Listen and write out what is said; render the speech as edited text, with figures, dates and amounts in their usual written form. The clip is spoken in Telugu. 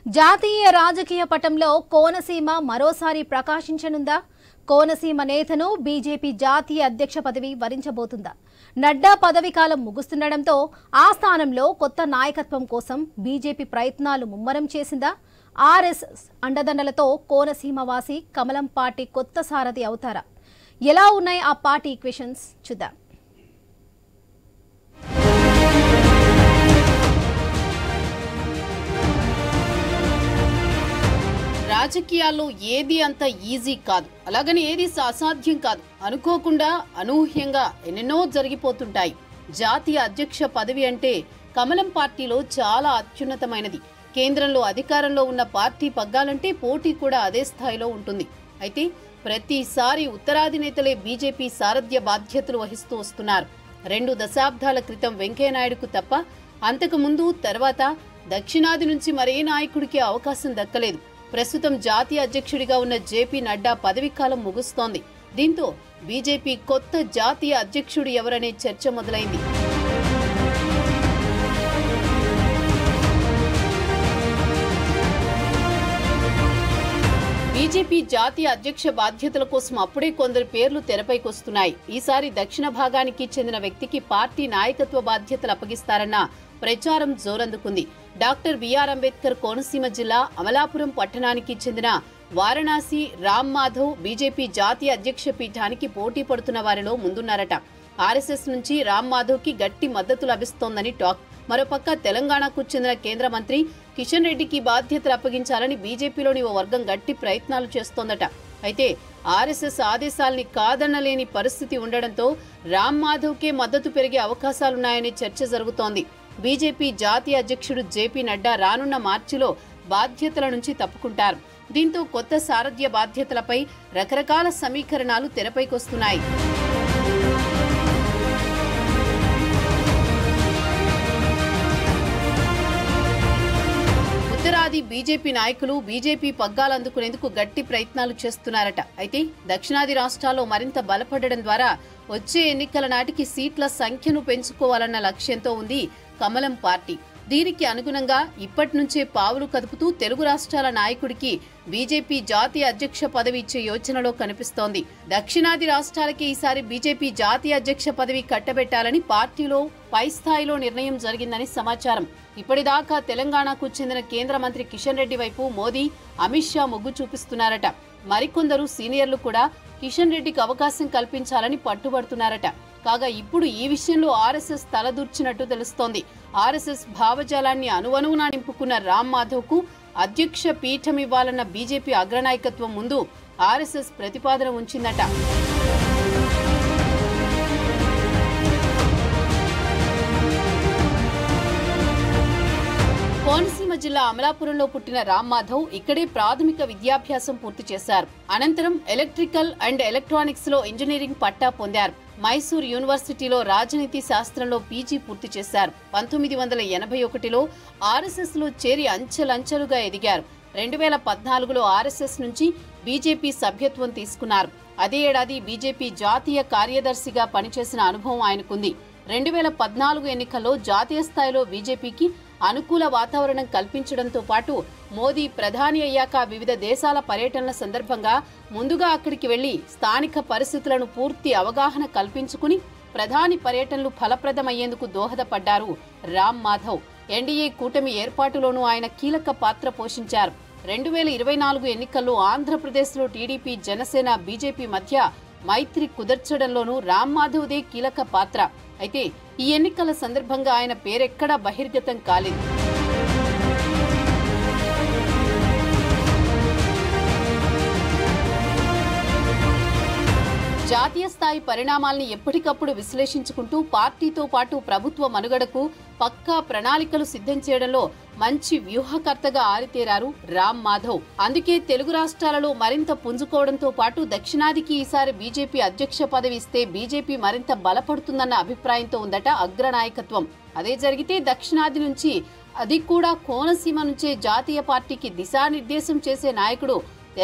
జాతీయ రాజకీయ పటంలో కోనసీమ మరోసారి ప్రకాశించనుందా? కోనసీమ నేతను బీజేపీ జాతీయ అధ్యక్ష పదవి వరించబోతుందా? నడ్డా పదవి కాలం ముగుస్తుండటంతో ఆ స్థానంలో కొత్త నాయకత్వం కోసం బీజేపీ ప్రయత్నాలు ముమ్మరం చేసిందా? ఆర్ఎస్ఎస్ అండదండలతో కోనసీమ వాసి కమలం పార్టీ కొత్త సారథి అవుతారా? ఎలా ఉన్నాయి ఆ పార్టీ ఈక్వేషన్స్ చూద్దాం. రాజకీయాల్లో ఏది అంత ఈజీ కాదు, అలాగని ఏది అసాధ్యం కాదు. అనుకోకుండా అనూహ్యంగా ఎన్నెన్నో జరిగిపోతుంటాయి. జాతీయ అధ్యక్ష పదవి అంటే కమలం పార్టీలో చాలా అత్యున్నతమైనది. కేంద్రంలో అధికారంలో ఉన్న పార్టీ పగ్గాలంటే పోటీ కూడా అదే స్థాయిలో ఉంటుంది. అయితే ప్రతిసారి ఉత్తరాది నేతలే బీజేపీ సారథ్య బాధ్యతలు వహిస్తూ వస్తున్నారు. 2 దశాబ్దాల క్రితం వెంకయ్యనాయుడుకు తప్ప అంతకు ముందు తర్వాత దక్షిణాది నుంచి మరే నాయకుడికి అవకాశం దక్కలేదు. ప్రస్తుతం జాతీయ అధ్యక్షుడిగా ఉన్న జేపీ నడ్డా పదవీకాలం ముగుస్తోంది. దీంతో బీజేపీ కొత్త జాతీయ అధ్యక్షుడు ఎవరనే చర్చ మొదలైంది. బీజేపీ జాతీయ అధ్యక్ష బాధ్యతల కోసం అప్పుడే కొందరు పేర్లు తెరపైకొస్తున్నాయి. ఈసారి దక్షిణ భాగానికి చెందిన వ్యక్తికి పార్టీ నాయకత్వ బాధ్యతలు అప్పగిస్తారన్న ప్రచారం జోరందుకుంది. డాక్టర్ బిఆర్ అంబేద్కర్ కోనసీమ జిల్లా అమలాపురం పట్టణానికి చెందిన వారణాసి రామ్ మాధవ్ బీజేపీ జాతీయ అధ్యక్ష పీఠానికి పోటీ పడుతున్న వారిలో ముందున్నారట. ఆర్ఎస్ఎస్ నుంచి రామ్ మాధవ్ కి గట్టి మద్దతు లభిస్తోందని టాక్. మరోపక్క తెలంగాణకు చెందిన కేంద్ర మంత్రి కిషన్ రెడ్డికి బాధ్యతలు అప్పగించాలని బీజేపీలోని ఓ వర్గం గట్టి ప్రయత్నాలు చేస్తోందట. అయితే ఆర్ఎస్ఎస్ ఆదేశాల్ని కాదనలేని పరిస్థితి ఉండడంతో రామ్ మాధవ్కే మద్దతు పెరిగే అవకాశాలున్నాయనే చర్చ జరుగుతోంది. బీజేపీ జాతీయ అధ్యక్షుడు జేపీ నడ్డా రానున్న మార్చిలో బాధ్యతల నుంచి తప్పుకుంటారు. దీంతో కొత్త సారథ్య బాధ్యతలపై రకరకాల సమీకరణాలు తెరపైకొస్తున్నాయి. ఉత్తరాది బీజేపీ నాయకులు బీజేపీ పగ్గాలందుకునేందుకు గట్టి ప్రయత్నాలు చేస్తున్నారట. అయితే దక్షిణాది రాష్ట్రాల్లో మరింత బలపడడం ద్వారా వచ్చే ఎన్నికల నాటికి సీట్ల సంఖ్యను పెంచుకోవాలన్న లక్ష్యంతో ఉంది కమలం పార్టీ. దీనికి అనుగుణంగా ఇప్పటి నుంచే పావులు కదుపుతూ తెలుగు రాష్ట్రాల నాయకుడికి బీజేపీ జాతీయ అధ్యక్ష పదవి ఇచ్చే యోచనలో కనిపిస్తోంది. దక్షిణాది రాష్ట్రాలకి ఈసారి బీజేపీ జాతీయ అధ్యక్ష పదవి కట్టబెట్టాలని పార్టీలో పై స్థాయిలో నిర్ణయం జరిగిందని సమాచారం. ఇప్పటిదాకా తెలంగాణకు చెందిన కేంద్ర మంత్రి కిషన్ రెడ్డి వైపు మోదీ, అమిత్ షా మొగ్గు చూపిస్తున్నారట. మరికొందరు సీనియర్లు కూడా కిషన్ రెడ్డికి అవకాశం కల్పించాలని పట్టుబడుతున్నారట. కాగా ఇప్పుడు ఈ విషయంలో ఆర్ఎస్ఎస్ తలదూర్చినట్టు తెలుస్తోంది. ఆర్ఎస్ఎస్ భావజాలాన్ని అణువణువునా నింపుకున్న రామ్ మాధవ్ కు అధ్యక్ష పీఠం ఇవ్వాలన్న బీజేపీ అగ్రనాయకత్వం ముందు ఆర్ఎస్ఎస్ ప్రతిపాదన ఉంచిందట. కోనసీమ జిల్లా అమలాపురంలో పుట్టిన రామ్ మాధవ్ ఇక్కడే ప్రాథమిక విద్యాభ్యాసం పూర్తి చేశారు. అనంతరం ఎలక్ట్రికల్ అండ్ ఎలక్ట్రానిక్స్ లో ఇంజనీరింగ్ పట్టా పొందారు. మైసూర్ యూనివర్సిటీలో రాజనీతి శాస్త్రంలో పీజీ పూర్తి చేశారు. 1981లో ఆర్ఎస్ఎస్ లో చేరి అంచెలంచెలుగా ఎదిగారు. 2014లో ఆర్ఎస్ఎస్ నుంచి బీజేపీ సభ్యత్వం తీసుకున్నారు. అదే ఏడాది బీజేపీ జాతీయ కార్యదర్శిగా పనిచేసిన అనుభవం ఆయనకుంది. 2014 ఎన్నికల్లో జాతీయ స్థాయిలో బీజేపీకి అనుకూల వాతావరణం కల్పించడంతో పాటు మోదీ ప్రధాని అయ్యాక వివిధ దేశాల పర్యటనల సందర్భంగా ముందుగా అక్కడికి వెళ్లి స్థానిక పరిస్థితులను పూర్తి అవగాహన కల్పించుకుని ప్రధాని పర్యటనలు ఫలప్రదమయ్యేందుకు దోహదపడ్డారు రామ్ మాధవ్. ఎన్డీఏ కూటమి ఏర్పాటులోనూ ఆయన కీలక పాత్ర పోషించారు. 2024 ఎన్నికల్లో ఆంధ్రప్రదేశ్లో టీడీపీ, జనసేన, బీజేపీ మధ్య మైత్రి కుదర్చడంలోనూ రామ్ మాధవ్దే కీలక పాత్ర. అయితే ఈ ఎన్నికల సందర్భంగా ఆయన పేరెక్కడా బహిర్గతం కాలేదు. జాతీయ స్థాయి పరిణామాల్ని ఎప్పటికప్పుడు విశ్లేషించుకుంటూ పార్టీతో పాటు ప్రభుత్వ మనుగడకు పక్కా ప్రణాళికలు సిద్ధం చేయడంలో మంచి వ్యూహకర్తగా ఆరితేరారు రామ్ మాధవ్. అందుకే తెలుగు రాష్ట్రాలలో మరింత పుంజుకోవడంతో పాటు దక్షిణాదికి ఈసారి బీజేపీ అధ్యక్ష పదవి ఇస్తే బీజేపీ మరింత బలపడుతుందన్న అభిప్రాయంతో ఉందట అగ్రనాయకత్వం. అదే జరిగితే దక్షిణాది నుంచి, అది కూడా కోనసీమ నుంచే జాతీయ పార్టీకి దిశానిర్దేశం చేసే నాయకుడు